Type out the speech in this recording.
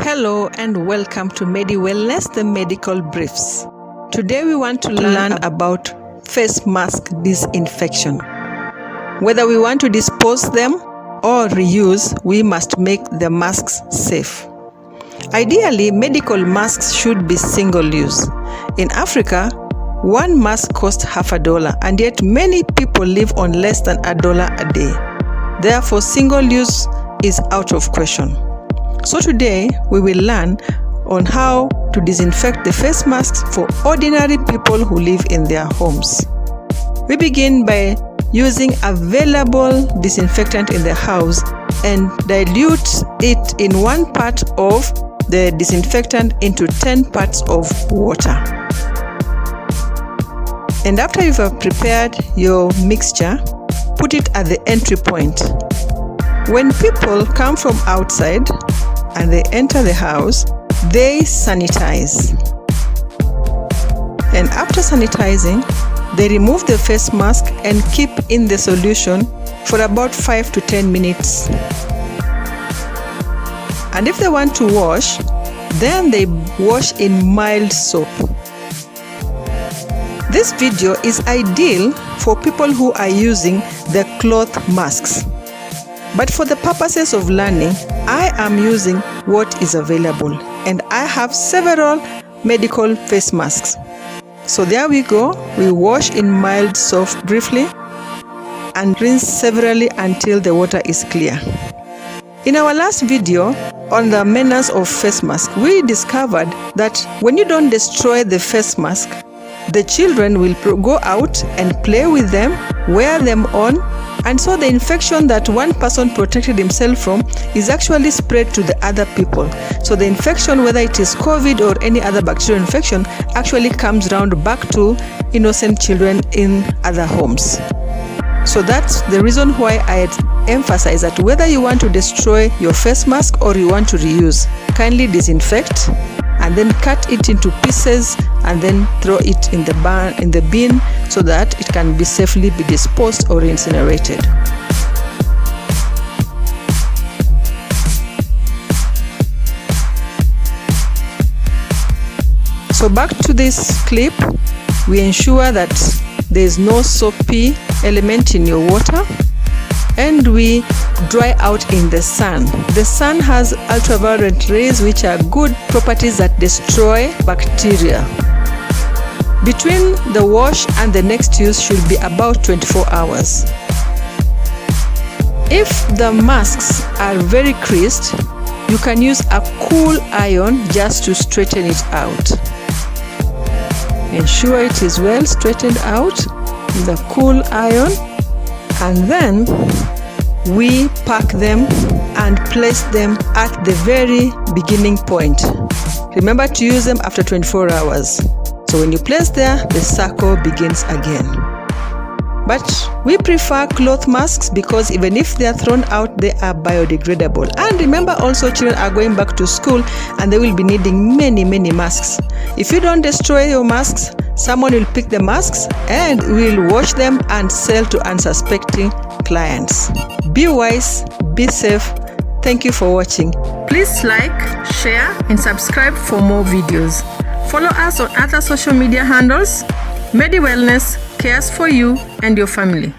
Hello and welcome to MedyWellness, the medical briefs. Today we want to learn about face mask disinfection. Whether we want to dispose them or reuse, we must make the masks safe. Ideally, medical masks should be single-use. In Africa, one mask costs $50, and yet many people live on less than $1 a day. Therefore, single-use is out of question. So today, we will learn on how to disinfect the face masks for ordinary people who live in their homes. We begin by using available disinfectant in the house and dilute it in 1 part of the disinfectant into 10 parts of water. And after you have prepared your mixture, put it at the entry point. When people come from outside and they enter the house, they sanitize. And after sanitizing, they remove the face mask and keep in the solution for about 5 to 10 minutes. And if they want to wash, then they wash in mild soap. This video is ideal for people who are using the cloth masks. But for the purposes of learning, I am using what is available, and I have several medical face masks. So there we go. We wash in mild soap briefly and rinse severally until the water is clear. In our last video on the maintenance of face mask, we discovered that when you don't destroy the face mask, the children will go out and play with them, wear them on, and so the infection that one person protected himself from is actually spread to the other people. So the infection, whether it is COVID or any other bacterial infection, actually comes round back to innocent children in other homes. So that's the reason why I emphasize that whether you want to destroy your face mask or you want to reuse, kindly disinfect and then cut it into pieces and then throw it in the bin so that it can be safely be disposed or incinerated. So back to this clip, we ensure that there is no soapy element in your water, and we dry out in the sun. The sun has ultraviolet rays which are good properties that destroy bacteria. Between the wash and the next use should be about 24 hours. If the masks are very creased, you can use a cool iron just to straighten it out. Ensure it is well straightened out with a cool iron, and then we pack them and place them at the very beginning point. Remember to use them after 24 hours. So when you place there, the circle begins again. But we prefer cloth masks because even if they are thrown out, they are biodegradable. And remember also, children are going back to school and they will be needing many masks. If you don't destroy your masks, someone will pick the masks and will wash them and sell to unsuspecting clients. Be wise, be safe. Thank you for watching. Please like, share, and subscribe for more videos. Follow us on other social media handles. MedyWellness cares for you and your family.